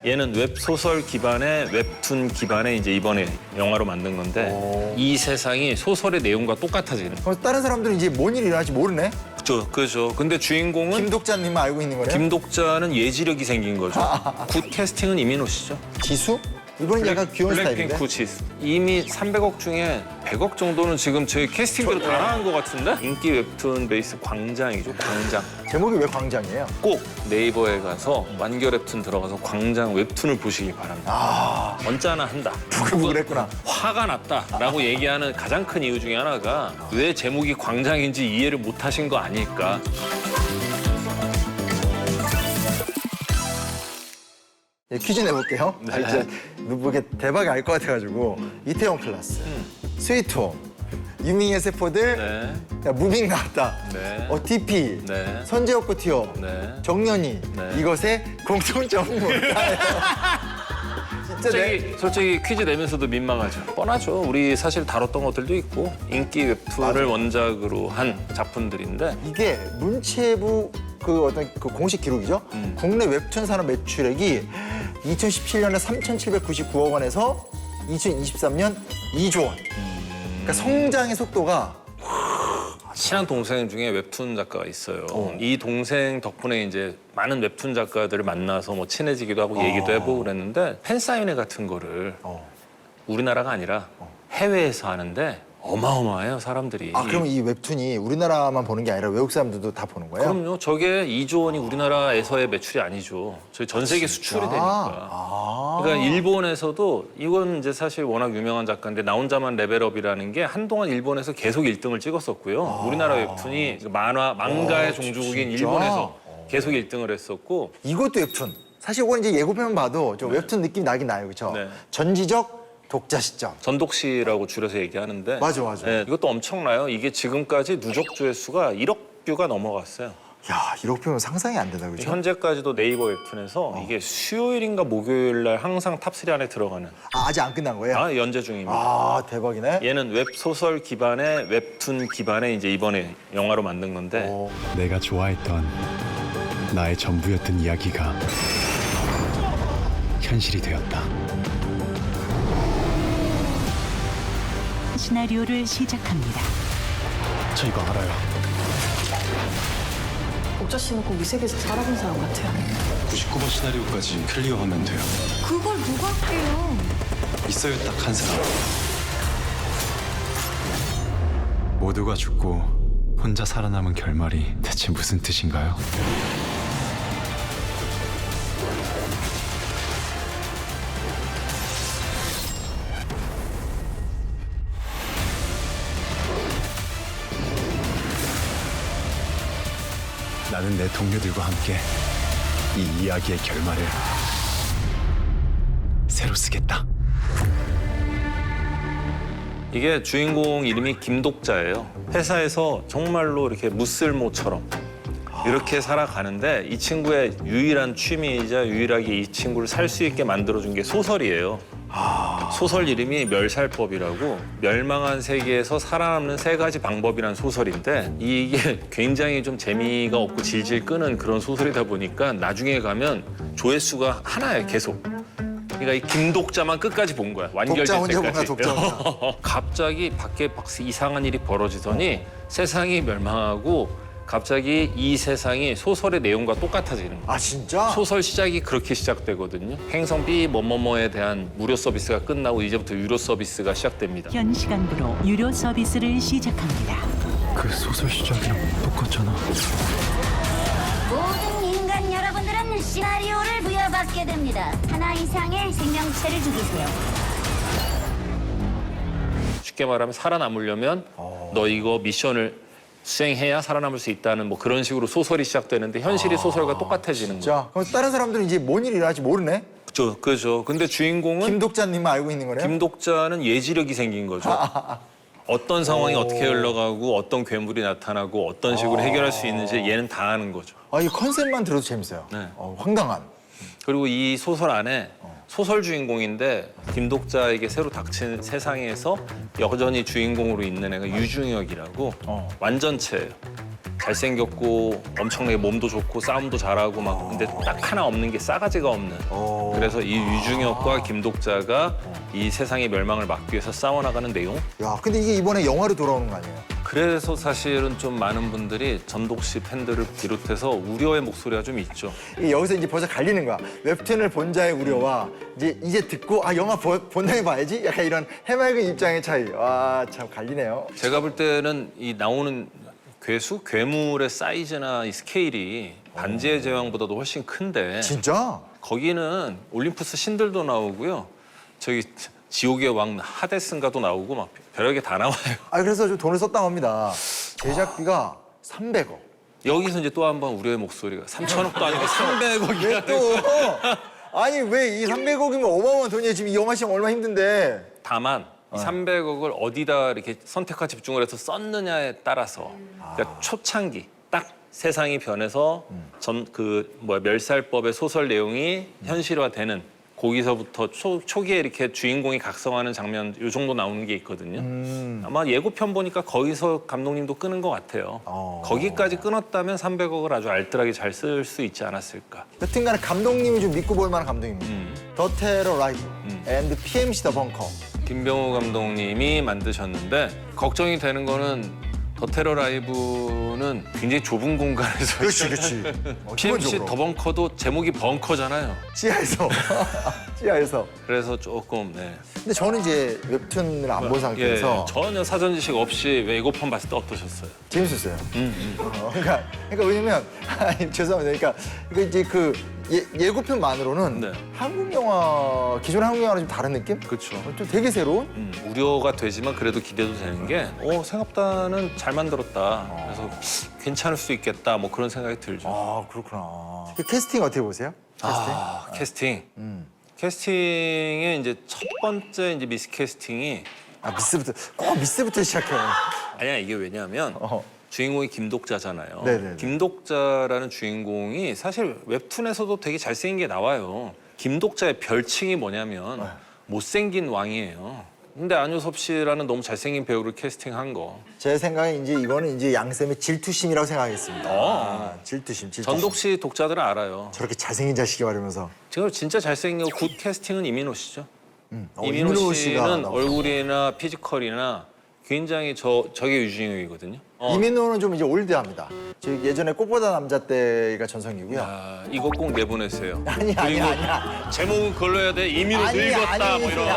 얘는 웹소설 기반의 웹툰 기반의 이제 이번에 영화로 만든 건데 이 세상이 소설의 내용과 똑같아지는 거예요. 그럼 다른 사람들은 이제 뭔 일이 일어날지 모르네? 그죠. 근데 주인공은 김독자님만 알고 있는 거네요? 김독자는 예지력이 생긴 거죠. 굿 캐스팅은 이민호 씨죠. 지수? 이번엔 약간 귀여운 스타일인데? 블랙핑크 지수. 이미 300억 중에 100억 정도는 지금 저희 캐스팅대로 다 나간 것 같은데? 인기 웹툰 베이스 광장이죠, 광장. 제목이 왜 광장이에요? 꼭 네이버에 가서 완결 웹툰 들어가서 광장 웹툰을 보시기 바랍니다. 언짢아 한다. 부글부글했구나. 화가 났다라고 얘기하는 가장 큰 이유 중에 하나가 왜 제목이 광장인지 이해를 못 하신 거 아닐까. 예, 퀴즈 내볼게요. 네. 진짜 누구게 대박이 알 것 같아가지고 이태원 클라스, 스위트홈, 유밍의 세포들, 네. 야, 무빙 나왔다, 네. DP, 네. 선제옥고 티어, 네. 정연이 네. 이것의 공통점은 뭘까요? 진짜 솔직히 퀴즈 내면서도 민망하죠. 뻔하죠. 우리 사실 다뤘던 것들도 있고 인기 웹툰을 맞아. 원작으로 한 작품들인데 이게 문체부 그 어떤 그 공식 기록이죠. 국내 웹툰 산업 매출액이 2017년에 3,799억 원에서 2023년 2조 원. 그러니까 성장의 속도가 친한 동생 중에 웹툰 작가가 있어요. 이 동생 덕분에 이제 많은 웹툰 작가들을 만나서 뭐 친해지기도 하고 얘기도 해보고 그랬는데 팬사인회 같은 거를 우리나라가 아니라 해외에서 하는데 어마어마해요, 사람들이. 아 그럼 이 웹툰이 우리나라만 보는 게 아니라 외국 사람들도 다 보는 거예요? 그럼요. 저게 2조 원이 우리나라에서의 매출이 아니죠. 저희 전 세계 수출이 되니까. 그러니까 일본에서도 이건 이제 사실 워낙 유명한 작가인데 나 혼자만 레벨업이라는 게 한동안 일본에서 계속 1등을 찍었었고요. 우리나라 웹툰이 망가의 종주국인 진짜? 일본에서 계속 1등을 했었고 이것도 웹툰. 사실 이건 이제 예고편만 봐도 좀 웹툰 느낌 나긴 나요, 그렇죠? 네. 전지적 독자 시점. 전독시라고 줄여서 얘기하는데 맞아. 네, 이것도 엄청나요. 이게 지금까지 누적 조회수가 1억 뷰가 넘어갔어요. 야, 1억 표면 상상이 안 된다, 그렇죠? 현재까지도 네이버 웹툰에서 이게 수요일인가 목요일 날 항상 탑3 안에 들어가는 아직 안 끝난 거예요? 연재 중입니다. 아, 대박이네. 얘는 웹소설 기반의 웹툰 기반의 이제 이번에 영화로 만든 건데 내가 좋아했던 나의 전부였던 이야기가 현실이 되었다. 시나리오를 시작합니다. 저 이거 알아요. 옥자 씨는 꼭 이 세계에서 살아본 사람 같아요. 99번 시나리오까지 클리어하면 돼요. 그걸 누가 할게요? 있어요, 딱 한 사람. 모두가 죽고 혼자 살아남은 결말이 대체 무슨 뜻인가요? 나는 내 동료들과 함께 이 이야기의 결말을 새로 쓰겠다. 이게 주인공 이름이 김독자예요. 회사에서 정말로 이렇게 무쓸모처럼 이렇게 살아가는데 이 친구의 유일한 취미이자 유일하게 이 친구를 살 수 있게 만들어준 게 소설이에요. 소설 이름이 멸살법이라고 멸망한 세계에서 살아남는 3가지 방법이란 소설인데 이게 굉장히 좀 재미가 없고 질질 끄는 그런 소설이다 보니까 나중에 가면 조회수가 하나예요, 계속. 그러니까 이 김독자만 끝까지 본 거야, 완결될 독자 혼자 때까지. 본다, 독자. 갑자기 밖에 막 이상한 일이 벌어지더니 세상이 멸망하고 갑자기 이 세상이 소설의 내용과 똑같아지는 거야. 아, 진짜? 소설 시작이 그렇게 시작되거든요. 행성 B 뭐뭐뭐에 대한 무료 서비스가 끝나고 이제부터 유료 서비스가 시작됩니다. 현 시간부로 유료 서비스를 시작합니다. 그 소설 시작이랑 똑같잖아. 모든 인간 여러분들은 시나리오를 부여받게 됩니다. 하나 이상의 생명체를 죽이세요. 쉽게 말하면 살아남으려면 너 이거 미션을 수행해야 살아남을 수 있다는 뭐 그런 식으로 소설이 시작되는데 현실이 소설과 똑같아지는 거예요. 자, 그럼 다른 사람들은 이제 뭔 일이 일어날지 모르네? 그죠. 근데 주인공은 김독자님만 알고 있는 거네요? 김독자는 예지력이 생긴 거죠. 어떤 상황이 어떻게 흘러가고 어떤 괴물이 나타나고 어떤 식으로 해결할 수 있는지 얘는 다 아는 거죠. 아, 이 컨셉만 들어도 재밌어요. 네. 황당한. 그리고 이 소설 안에 소설 주인공인데 김독자에게 새로 닥친 세상에서 여전히 주인공으로 있는 애가 유중혁이라고 완전체예요. 잘생겼고 엄청나게 몸도 좋고 싸움도 잘하고 막 근데 딱 하나 없는 게 싸가지가 없는. 그래서 이 유중혁과 김독자가 이 세상의 멸망을 막기 위해서 싸워나가는 내용. 야, 근데 이게 이번에 영화로 돌아오는 거 아니에요? 그래서 사실은 좀 많은 분들이 전독 씨 팬들을 비롯해서 우려의 목소리가 좀 있죠. 이게 여기서 이제 벌써 갈리는 거야. 웹툰을 본 자의 우려와 이제 듣고 아 영화 본 다음에 봐야지. 약간 이런 해맑은 입장의 차이. 와, 참 갈리네요. 제가 볼 때는 이 나오는 괴물의 사이즈나 이 스케일이 반지의 제왕보다도 훨씬 큰데 진짜? 거기는 올림푸스 신들도 나오고요. 저기 지옥의 왕 하데스인가도 나오고 막 별의게 다 나와요. 아, 그래서 좀 돈을 썼다고 합니다. 제작비가 300억. 여기서 이제 또 한 번 우려의 목소리가 3천억도 아니고 300억이야. 왜 또? 아니, 왜 이 300억이면 어마어마한 돈이에요. 지금 이 영화 시험 얼마나 힘든데. 다만 이 300억을 어디다 이렇게 선택과 집중을 해서 썼느냐에 따라서 그러니까 초창기 딱 세상이 변해서 멸살법의 소설 내용이 현실화되는 거기서부터 초기에 이렇게 주인공이 각성하는 장면 요 정도 나오는 게 있거든요. 아마 예고편 보니까 거기서 감독님도 끄는 것 같아요. 거기까지 끊었다면 300억을 아주 알뜰하게 잘 쓸 수 있지 않았을까. 여튼간에 감독님이 좀 믿고 볼 만한 감독입니다. 더 테러 라이브 앤드 PMC 더 벙커. 김병호 감독님이 만드셨는데 걱정이 되는 거는 더 테러 라이브는 굉장히 좁은 공간에서 그렇지. PMC 더 벙커도 제목이 벙커잖아요. 지하에서. 지하에서. 그래서 조금 근데 저는 이제 웹툰을 안 본 상태에서 전혀 사전 지식 없이 예고편 봤을 때 어떠셨어요? 재밌었어요. 그러니까 왜냐면 아니, 죄송합니다. 그러니까 이제 그 예고편만으로는 네. 한국 영화 기존 한국 영화랑 좀 다른 느낌? 그렇죠. 좀 되게 새로운. 우려가 되지만 그래도 기대도 되는 게 생각보다는 잘 만들었다. 그래서 괜찮을 수 있겠다. 뭐 그런 생각이 들죠. 아, 그렇구나. 그 캐스팅 어떻게 보세요? 캐스팅? 캐스팅. 캐스팅의 이제 첫 번째 이제 미스 캐스팅이 꼭 미스부터 시작해. 아니야 이게 왜냐하면 주인공이 김독자잖아요. 네네네. 김독자라는 주인공이 사실 웹툰에서도 되게 잘생긴 게 나와요. 김독자의 별칭이 뭐냐면 못생긴 왕이에요. 근데 안효섭 씨라는 너무 잘생긴 배우를 캐스팅한 거. 제 생각에 이제 이거는 이제 양쌤의 질투심이라고 생각하겠습니다. 질투심. 전독 씨 독자들은 알아요. 저렇게 잘생긴 자식이 말하면서. 지금 진짜 잘생기고 굿 캐스팅은 이민호 씨죠. 이민호 이민호 씨가 씨는 나오죠. 얼굴이나 피지컬이나 굉장히 저게 유중혁이거든요. 이민호는 좀 이제 올드합니다. 저 예전에 꽃보다 남자 때가 전성기고요. 아, 이거 꼭 내보내세요. 아니야. 제목은 그걸로 해야 돼. 이민호 늙었다 뭐 이런.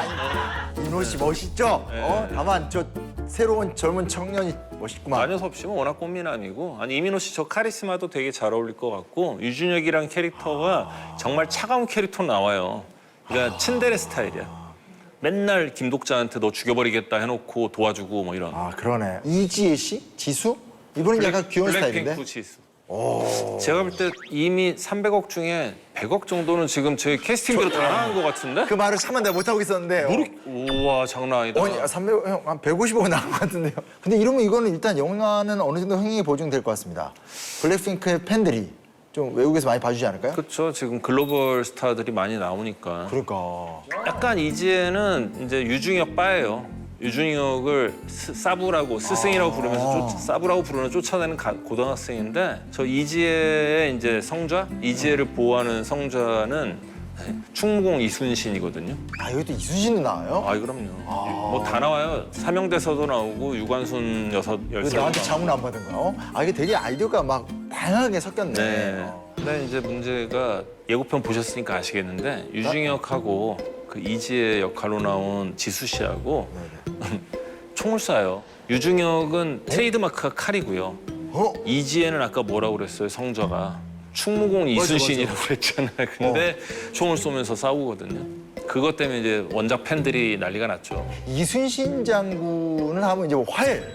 이민호 씨 멋있죠? 네. 다만 저 새로운 젊은 청년이 멋있구만. 안효섭 씨는 워낙 꽃미남이고 아니 이민호 씨 저 카리스마도 되게 잘 어울릴 것 같고 유준혁이랑 캐릭터가 정말 차가운 캐릭터 나와요. 그러니까 츤데레 스타일이야. 맨날 김독자한테 너 죽여버리겠다 해놓고 도와주고 뭐 이런. 아, 그러네. 이지혜 씨? 지수? 이분은 약간 귀여운 스타일인데. 블랙핑크 지수. 제가 볼 때 이미 300억 중에 100억 정도는 지금 저희 캐스팅비로 다 나간 것 같은데? 그 말을 참아 내가 못하고 있었는데. 우와 장난 아니다. 아니, 300억, 형, 한 150억 나간 것 같은데요. 근데 이러면 이거는 일단 영화는 어느 정도 흥행이 보증될 것 같습니다. 블랙핑크의 팬들이 좀 외국에서 많이 봐주지 않을까요? 그렇죠. 지금 글로벌 스타들이 많이 나오니까. 그러니까. 약간 이지혜는 이제 유중혁 빠예요. 유중혁을 사부라고 스승이라고 부르면서 사부라고 부르는 쫓아내는 고등학생인데 저 이지혜의 이제 성좌, 이지혜를 보호하는 성좌는 충무공 이순신이거든요. 아, 여기도 이순신도 나와요? 아, 그럼요. 뭐 다 나와요. 사명대사도 나오고 유관순 여사 왜 열사. 나한테 자문 안 받은 거야? 아, 이게 되게 아이디어가 막 다양하게 섞였네. 네. 근데 이제 문제가 예고편 보셨으니까 아시겠는데 유중혁하고 그 이지혜 역할로 나온 지수 씨하고 총을 쏴요. 유중혁은 트레이드마크가 칼이고요. 이지혜는 아까 뭐라고 그랬어요? 성좌가 충무공 이순신이라고 그랬잖아요. 근데 총을 쏘면서 싸우거든요. 그것 때문에 이제 원작 팬들이 난리가 났죠. 이순신 장군을 하면 이제 뭐 활,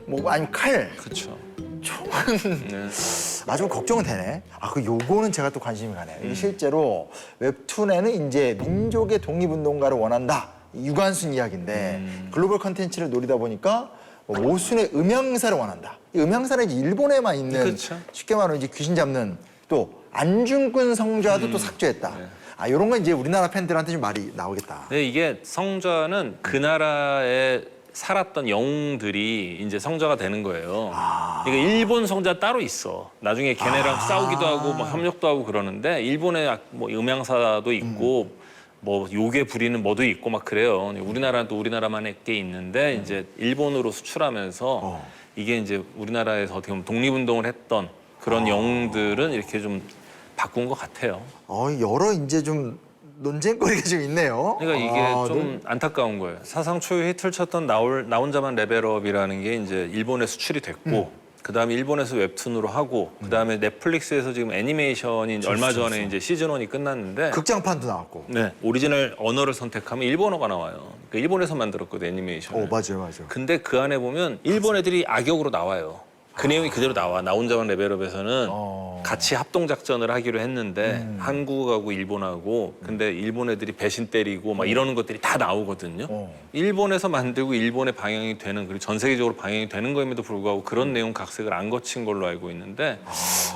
뭐 아니면 칼, 그렇죠. 총은 네. 좀 걱정은 되네. 아, 그 요거는 제가 또 관심이 가네요. 이게 실제로 웹툰에는 이제 민족의 독립운동가를 원한다. 유관순 이야기인데 글로벌 컨텐츠를 노리다 보니까 뭐 모순의 음향사를 원한다. 이 음향사는 이제 일본에만 있는 그쵸. 쉽게 말하면 이제 귀신 잡는 또 안중근 성좌도 또 삭제했다. 아, 이런 건 이제 우리나라 팬들한테 좀 말이 나오겠다. 근데 이게 성좌는 그 나라의 살았던 영웅들이 이제 성자가 되는 거예요. 그러니까 일본 성자 따로 있어. 나중에 걔네랑 싸우기도 하고 뭐 협력도 하고 그러는데 일본에 뭐 음향사도 있고 뭐 요괴 부리는 뭐도 있고 막 그래요. 우리나라는 또 우리나라만의 게 있는데 이제 일본으로 수출하면서 이게 이제 우리나라에서 어떻게 보면 독립운동을 했던 그런 영웅들은 이렇게 좀 바꾼 것 같아요. 여러 이제 좀 논쟁거리가 좀 있네요. 그러니까 이게 좀 안타까운 거예요. 사상 초유 히트를 쳤던 나 혼자만 레벨업이라는 게 이제 일본에 수출이 됐고 그다음에 일본에서 웹툰으로 하고 그다음에 넷플릭스에서 지금 애니메이션이 얼마 전에 이제 시즌 1이 끝났는데 극장판도 나왔고. 네, 오리지널 언어를 선택하면 일본어가 나와요. 그러니까 일본에서 만들었거든 애니메이션을. 맞아요. 근데 그 안에 보면 일본 애들이 악역으로 나와요. 그 내용이 그대로 나와. 나 혼자만 레벨업에서는 같이 합동 작전을 하기로 했는데 한국하고 일본하고 근데 일본 애들이 배신 때리고 막 이러는 것들이 다 나오거든요. 일본에서 만들고 일본에 방영이 되는 그리고 전 세계적으로 방영이 되는 거임에도 불구하고 그런 내용 각색을 안 거친 걸로 알고 있는데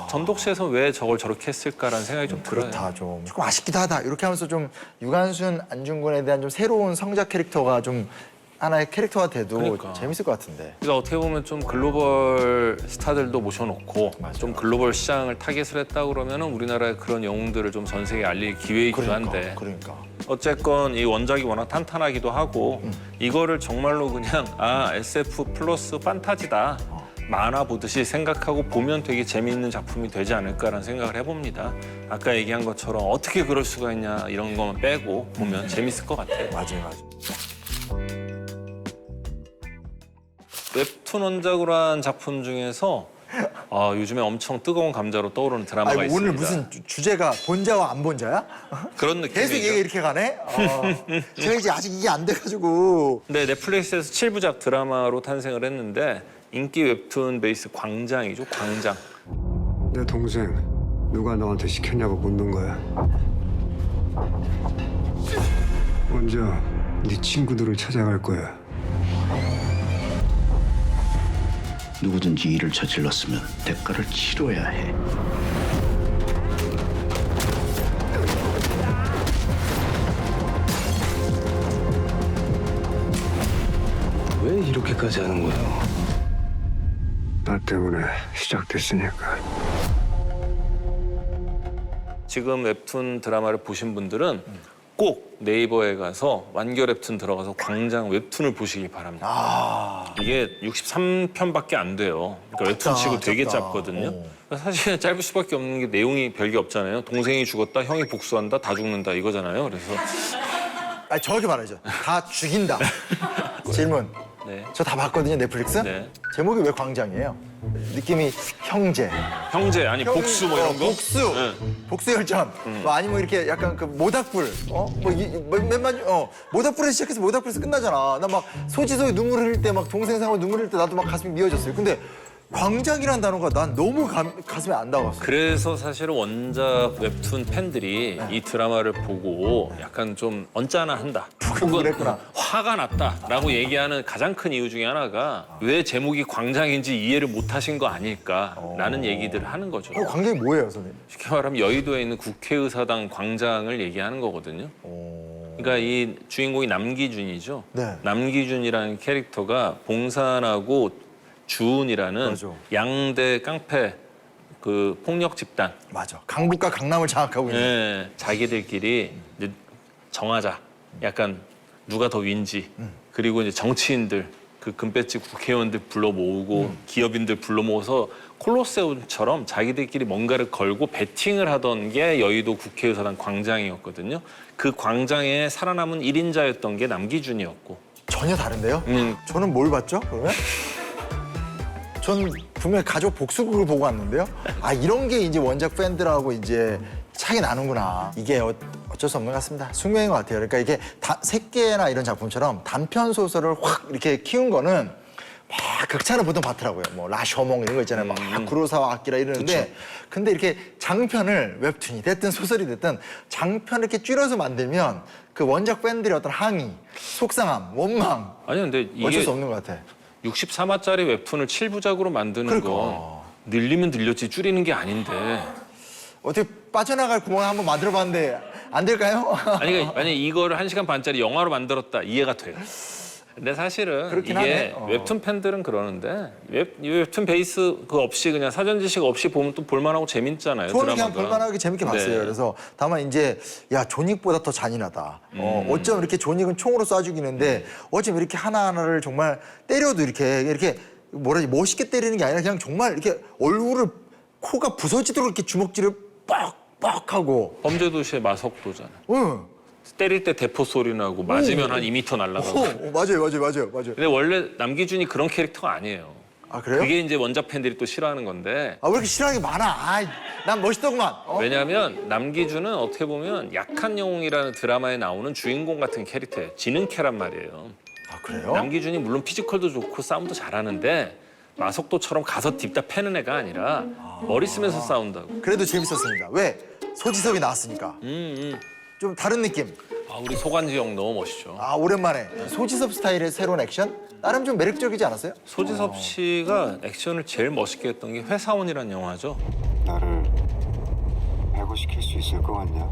전독시에서 왜 저걸 저렇게 했을까라는 생각이 좀 들어요. 그렇다 좀 조금 아쉽기도 하다. 이렇게 하면서 좀 유관순, 안중근에 대한 좀 새로운 성작 캐릭터가 좀 하나의 캐릭터가 돼도 그러니까. 재밌을 것 같은데. 그러니까 어떻게 보면 좀 글로벌 스타들도 모셔놓고 좀 글로벌 시장을 타겟을 했다 그러면은 우리나라의 그런 영웅들을 좀 전 세계에 알릴 기회이기도 한데 그러니까. 어쨌건 이 원작이 워낙 탄탄하기도 하고 이거를 정말로 그냥 SF 플러스 판타지다 만화 보듯이 생각하고 보면 되게 재미있는 작품이 되지 않을까라는 생각을 해봅니다. 아까 얘기한 것처럼 어떻게 그럴 수가 있냐 이런 것만 빼고 보면 재밌을 것 같아요. 맞아요. 웹툰 원작으로 한 작품 중에서 요즘에 엄청 뜨거운 감자로 떠오르는 드라마가 아니, 있습니다. 오늘 무슨 주제가 본자와 안 본자야? 그런 느낌이죠. 계속 얘가 이렇게 가네? 제가 이제 아직 이게 안 돼가지고. 네, 넷플릭스에서 7부작 드라마로 탄생을 했는데 인기 웹툰 베이스 광장이죠, 광장. 내 동생 누가 너한테 시켰냐고 묻는 거야. 먼저 네 친구들을 찾아갈 거야. 누구든지 일을 저질렀으면 대가를 치러야 해. 왜 이렇게까지 하는 거야? 나 때문에 시작됐으니까. 지금 웹툰 드라마를 보신 분들은 꼭 네이버에 가서 완결 웹툰 들어가서 광장 웹툰을 보시기 바랍니다. 이게 63편밖에 안 돼요. 그러니까 웹툰 치고 되게 짧다. 짧거든요. 사실 짧을 수밖에 없는 게 내용이 별게 없잖아요. 동생이 죽었다, 형이 복수한다, 다 죽는다 이거잖아요. 그래서 아니, 저렇게 말하죠. 다 죽인다. 질문. 네. 저 다 봤거든요, 넷플릭스. 네. 제목이 왜 광장이에요? 느낌이 형제. 형제 아니 복수 뭐 이런 거? 복수. 네. 복수 열전. 뭐 아니면 이렇게 약간 그 모닥불. 몇만 모닥불에서 시작해서 모닥불에서 끝나잖아. 나 막 소지소에 눈물 흘릴 때 막 동생 상황 눈물 흘릴 때 나도 막 가슴이 미어졌어요. 근데 광장이라는 단어가 난 너무 가슴에 안 닿았어. 그래서 사실은 원작 웹툰 팬들이 이 드라마를 보고 약간 좀 언짢아한다. 혹은 그랬구나. 화가 났다라고 얘기하는 가장 큰 이유 중에 하나가 왜 제목이 광장인지 이해를 못하신 거 아닐까라는 얘기들을 하는 거죠. 광장이 뭐예요, 선생님? 쉽게 말하면 여의도에 있는 국회의사당 광장을 얘기하는 거거든요. 그러니까 이 주인공이 남기준이죠. 네. 남기준이라는 캐릭터가 봉산하고 주은이라는 맞아. 양대 깡패 그 폭력 집단. 맞아. 강북과 강남을 장악하고 있는. 네, 자기들끼리 이제 정하자. 약간 누가 더 윈지. 그리고 이제 정치인들, 그 금배지 국회의원들 불러 모으고 기업인들 불러 모아서 콜로세움처럼 자기들끼리 뭔가를 걸고 배팅을 하던 게 여의도 국회의사당 광장이었거든요. 그 광장에 살아남은 1인자였던 게 남기준이었고. 전혀 다른데요? 저는 뭘 봤죠, 그러면? 전 분명히 가족 복수극을 보고 왔는데요. 이런 게 이제 원작 팬들하고 이제 차이 나는구나. 이게 어쩔 수 없는 것 같습니다. 숙명인 것 같아요. 그러니까 이게 새끼나 이런 작품처럼 단편 소설을 확 이렇게 키운 거는 막 극찬을 보통 받더라고요. 뭐 라쇼몽 이런 거 있잖아요. 막 구로사와 아키라 이러는데 근데 이렇게 장편을 웹툰이 됐든 소설이 됐든 장편을 이렇게 줄여서 만들면 그 원작 팬들의 어떤 항의, 속상함, 원망 아니 근데 어쩔 이게 수 없는 것 같아. 64화짜리 웹툰을 7부작으로 만드는 그러니까. 건 늘리면 늘렸지 줄이는 게 아닌데. 어떻게 빠져나갈 구멍을 한번 만들어봤는데 안 될까요? 아니, 만약에 이거를 1시간 반짜리 영화로 만들었다 이해가 돼요. 근데 사실은 그렇긴 이게 하네. 웹툰 팬들은 그러는데 웹툰 베이스 그 없이 그냥 사전 지식 없이 보면 또 볼만하고 재밌잖아요. 저는 그냥 드라마가. 볼만하게 재밌게 봤어요. 네. 그래서 다만 이제 야 존윅보다 더 잔인하다. 어쩜 이렇게 존윅은 총으로 쏴 죽이는데 어쩜 이렇게 하나하나를 정말 때려도 이렇게 뭐라지 멋있게 때리는 게 아니라 그냥 정말 이렇게 얼굴을 코가 부서지도록 이렇게 주먹질을 빡빡 하고. 범죄도시의 마석도잖아. 응. 때릴 때 대포 소리 나고 맞으면 한 2m 날아가고. 맞아요. 근데 원래 남기준이 그런 캐릭터가 아니에요. 아 그래요? 그게 이제 원작 팬들이 또 싫어하는 건데. 아 왜 이렇게 싫어하는 게 많아? 아, 난 멋있더구만. 왜냐하면 남기준은 어떻게 보면 약한 영웅이라는 드라마에 나오는 주인공 같은 캐릭터예요. 지능캐란 말이에요. 아 그래요? 남기준이 물론 피지컬도 좋고 싸움도 잘하는데 마석도처럼 가서 딥다 패는 애가 아니라 머리 쓰면서 싸운다고. 그래도 재밌었습니다. 왜? 소지섭이 나왔으니까. 좀 다른 느낌. 아, 우리 소관지 형 너무 멋있죠. 아 오랜만에 소지섭 스타일의 새로운 액션? 나름 좀 매력적이지 않았어요? 소지섭 씨가 액션을 제일 멋있게 했던 게 회사원이라는 영화죠. 나를 배고시킬 수 있을 것 같냐?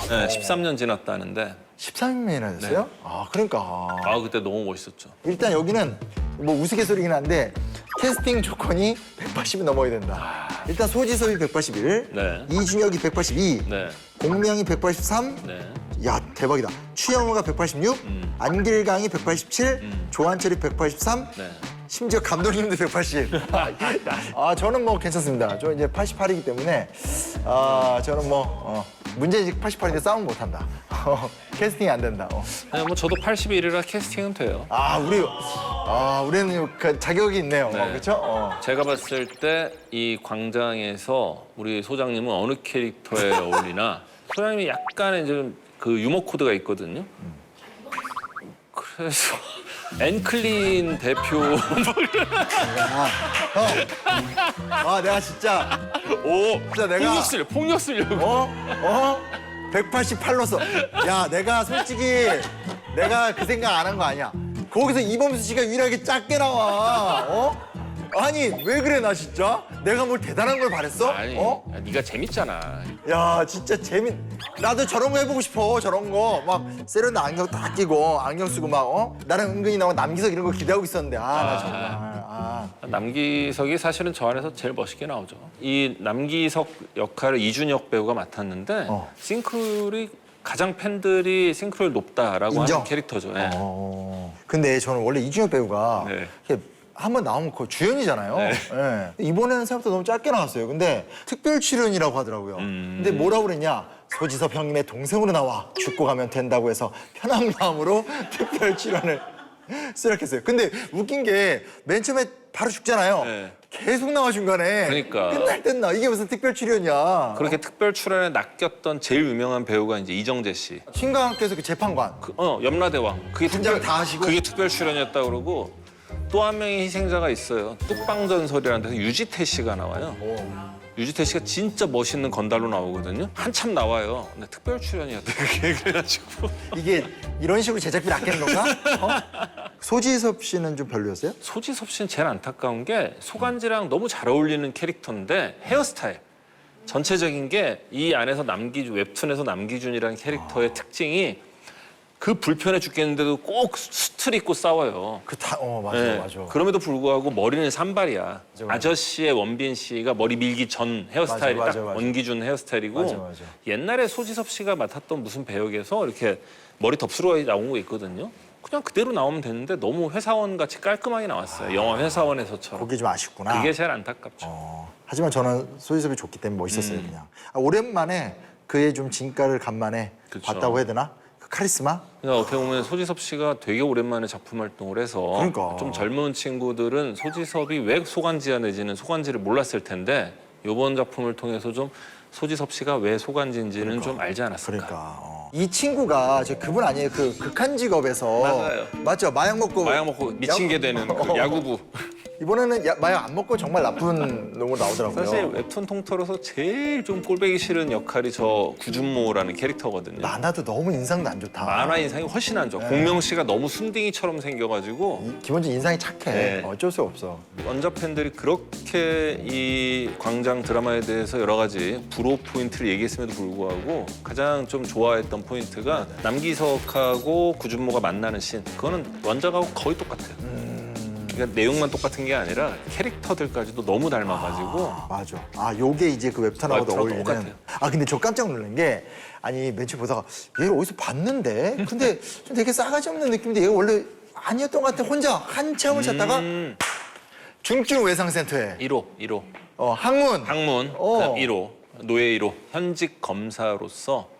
네, 13년 지났다는데 13년이나 됐어요? 네. 아 그러니까. 아 그때 너무 멋있었죠. 일단 여기는 뭐 우스갯소리긴 한데 캐스팅 조건이 180이 넘어야 된다. 일단 소지섭이 181, 네. 이준혁이 182, 네, 공명이 183. 네. 야 대박이다. 추영우가 186, 안길강이 187, 조한철이 183. 네. 심지어 감독님도 180. 아 저는 뭐 괜찮습니다. 저 이제 88이기 때문에 저는 뭐 문제는 88인데 싸움 못한다. 캐스팅이 안 된다. 네, 뭐 저도 81이라 캐스팅은 돼요. 우리는 그 자격이 있네요. 네. 그렇죠? 제가 봤을 때 이 광장에서 우리 소장님은 어느 캐릭터에 어울리나 소장님이 약간의 좀 그 유머 코드가 있거든요. 그래서 앤클린 대표 내가 진짜 진짜 내가 폭력 쓰려고. 188로서 야 내가 솔직히 내가 그 생각 안 한 거 아니야. 거기서 이범수 씨가 유일하게 작게 나와. 아니 왜 그래 나 진짜? 내가 뭘 대단한 걸 바랬어? 아니, 네가 재밌잖아. 야 진짜 나도 저런 거 해보고 싶어. 저런 거 막 세련된 안경 딱 끼고 안경 쓰고 막 나랑 은근히 나오고 남기석 이런 거 기대하고 있었는데 나 정말 남기석이 사실은 저 안에서 제일 멋있게 나오죠. 이 남기석 역할을 이준혁 배우가 맡았는데 싱크로율이 가장 팬들이 싱크로율 높다라고 인정? 하는 캐릭터죠. 네. 근데 저는 원래 이준혁 배우가 네. 이렇게 한번 나오면 그 주연이잖아요. 네. 예. 이번에는 생각보다 너무 짧게 나왔어요. 근데 특별 출연이라고 하더라고요. 근데 뭐라고 그랬냐? 소지섭 형님의 동생으로 나와 죽고 가면 된다고 해서 편한 마음으로 특별 출연을 수락했어요. 근데 웃긴 게 맨 처음에 바로 죽잖아요. 네. 계속 나와 중간에. 그러니까. 끝날 땐 나. 이게 무슨 특별 출연이야. 그렇게 특별 출연에 낚였던 제일 유명한 배우가 이제 이정재 씨. 신강께서 그 재판관. 염라대왕. 그게 분장 다 하시고? 그게 특별 출연이었다 그러고 또 한 명의 희생자가 있어요. 뚝방전설이라는 데서 유지태 씨가 나와요. 유지태 씨가 진짜 멋있는 건달로 나오거든요. 한참 나와요. 근데 특별 출연이었대 그게 그래가지고. 이게 이런 식으로 제작비를 아끼는 건가? 소지섭 씨는 좀 별로였어요? 소지섭 씨는 제일 안타까운 게 소간지랑 너무 잘 어울리는 캐릭터인데 헤어스타일. 전체적인 게 이 안에서 웹툰에서 남기준이라는 캐릭터의 특징이 그 불편해 죽겠는데도 꼭 수트를 입고 싸워요. 맞아, 네. 맞아. 그럼에도 불구하고 머리는 산발이야. 맞아. 아저씨의 원빈 씨가 머리 밀기 전 헤어스타일이 맞아, 딱 맞아. 원기준 헤어스타일이고 맞아. 옛날에 소지섭 씨가 맡았던 무슨 배역에서 이렇게 머리 덥수룩하게 나온 거 있거든요. 그냥 그대로 나오면 되는데 너무 회사원 같이 깔끔하게 나왔어요. 영화 회사원에서처럼. 그게 좀 아쉽구나. 그게 제일 안타깝죠. 하지만 저는 소지섭이 좋기 때문에 멋있었어요, 그냥. 오랜만에 그의 좀 진가를 간만에 그쵸. 봤다고 해야 되나? 그 카리스마? 그러니까 어떻게 보면 소지섭 씨가 되게 오랜만에 작품 활동을 해서 그러니까. 좀 젊은 친구들은 소지섭이 왜 소간지야 내지는 소간지를 몰랐을 텐데 이번 작품을 통해서 좀 소지섭 씨가 왜 소간지인지는 좀 알지 않았을까. 그러니까. 이 친구가 그분 아니에요? 그 극한 직업에서 맞아요. 맞죠? 마약 먹고 마약 먹고 미친 게 되는 그 야구부. 이번에는 마약 안 먹고 정말 나쁜 놈으로 나오더라고요. 사실 웹툰 통틀어서 제일 좀 꼴보기 싫은 역할이 저 구준모라는 캐릭터거든요. 만화도 너무 인상도 안 좋다. 만화 인상이 훨씬 안 좋아. 공명 씨가 너무 순딩이처럼 생겨가지고 기본적으로 인상이 착해. 네. 어쩔 수 없어. 원작 팬들이 그렇게 이 광장 드라마에 대해서 여러 가지 불호 포인트를 얘기했음에도 불구하고 가장 좀 좋아했던 포인트가 남기석하고 구준모가 만나는 씬. 그거는 원작하고 거의 똑같아요. 그러니까 내용만 똑같은 게 아니라 캐릭터들까지도 너무 닮아가지고 맞아. 아, 요게 이제 그 웹툰하고도 웹툰하고 어울리는. 똑같아요. 아, 근데 저 깜짝 놀란 게 아니 맨 처음 보다가 얘를 어디서 봤는데 근데 좀 되게 싸가지 없는 느낌인데 얘가 원래 아니었던 것 같아. 혼자 한참을 찾다가 중증 외상센터에 1호 항문. 학문 어. 그다음 1호 노예 1호 현직 검사로서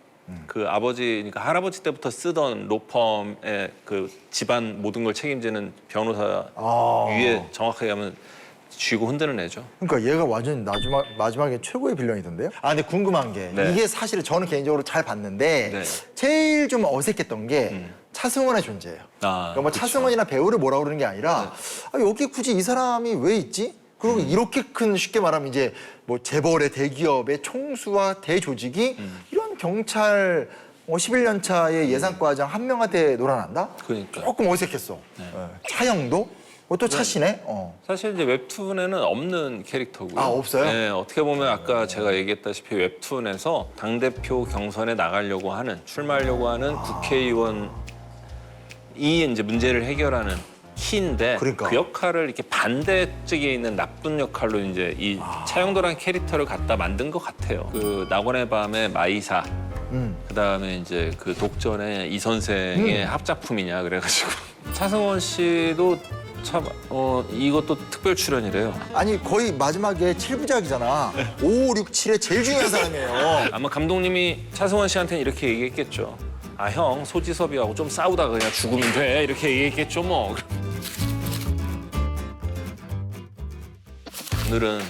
그 아버지 그러니까 할아버지 때부터 쓰던 로펌의 그 집안 모든 걸 책임지는 변호사 위에 정확하게 하면 쥐고 흔드는 애죠. 그러니까 얘가 완전 마지막에 최고의 빌런이던데요? 아, 근데 궁금한 게 네. 이게 사실은 저는 개인적으로 잘 봤는데 네. 제일 좀 어색했던 게 차승원의 존재예요. 그러니까 뭐 그쵸. 차승원이나 배우를 뭐라 그러는 게 아니라 아, 여기 굳이 이 사람이 왜 있지? 그리고 이렇게 큰 쉽게 말하면 이제 뭐 재벌의 대기업의 총수와 대조직이 이런 경찰 11년 차의 예산과장 한 명한테 놀아난다? 그러니까요. 조금 어색했어. 네. 차영도? 또 차시네? 사실 이제 웹툰에는 없는 캐릭터고요. 아, 없어요? 네, 어떻게 보면 아까 제가 얘기했다시피 웹툰에서 당대표 경선에 나가려고 하는 출마하려고 하는 국회의원이 이제 문제를 해결하는 키인데 그러니까. 그 역할을 이렇게 반대쪽에 있는 나쁜 역할로 이제 이 차영도라는 캐릭터를 갖다 만든 것 같아요. 그 낙원의 밤의 마이사, 그다음에 이제 그 독전의 이 선생의 합작품이냐 그래가지고 차승원 씨도 참 이것도 특별 출연이래요. 아니 거의 마지막에 7부작이잖아. 5, 6, 7의 제일 중요한 사람이에요. 아마 감독님이 차승원 씨한테는 이렇게 얘기했겠죠. 아, 형 소지섭이하고 좀 싸우다가 그냥 죽으면 돼 이렇게 얘기했겠죠 뭐. 오늘은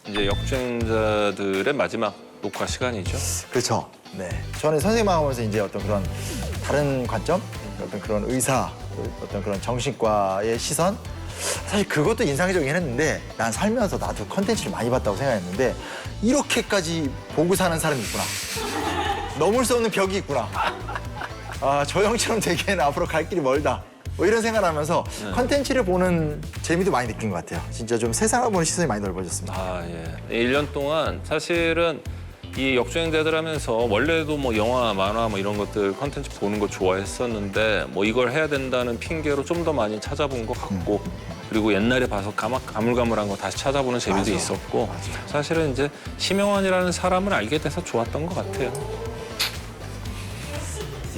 이제 역주행자들의 마지막 녹화 시간이죠. 그렇죠. 네. 저는 선생님 하면서 이제 어떤 그런 다른 관점, 어떤 그런 의사, 어떤 그런 정신과의 시선. 사실 그것도 인상적이긴 했는데 난 살면서 나도 컨텐츠를 많이 봤다고 생각했는데 이렇게까지 보고 사는 사람이 있구나. 넘을 수 없는 벽이 있구나. 아, 저 형처럼 되기에는 앞으로 갈 길이 멀다. 뭐 이런 생각을 하면서 컨텐츠를 보는 재미도 많이 느낀 것 같아요. 진짜 좀 세상을 보는 시선이 많이 넓어졌습니다. 아, 예. 1년 동안 사실은 이 역주행자들 하면서 원래도 뭐 영화, 만화 뭐 이런 것들 컨텐츠 보는 거 좋아했었는데 뭐 이걸 해야 된다는 핑계로 좀 더 많이 찾아본 것 같고 그리고 옛날에 봐서 가물가물한 거 다시 찾아보는 재미도 있었고 사실은 이제 심영환이라는 사람을 알게 돼서 좋았던 것 같아요.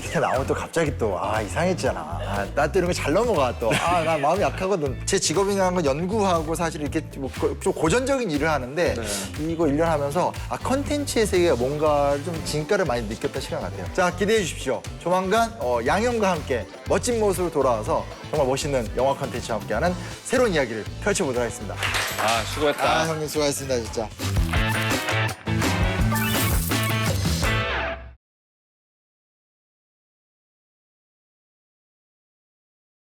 이렇게 나오면 또 갑자기 또 이상해지잖아. 나 또 이런 거 잘 넘어가 또. 나 마음이 약하거든. 제 직업이라는 건 연구하고 사실 이렇게 좀 고전적인 일을 하는데 이거 1년 하면서 컨텐츠의 세계가 뭔가 좀 진가를 많이 느꼈던 시간 같아요. 자, 기대해 주십시오. 조만간 양형과 함께 멋진 모습으로 돌아와서 정말 멋있는 영화 컨텐츠와 함께하는 새로운 이야기를 펼쳐보도록 하겠습니다. 아, 수고했다. 형님 수고하셨습니다, 진짜.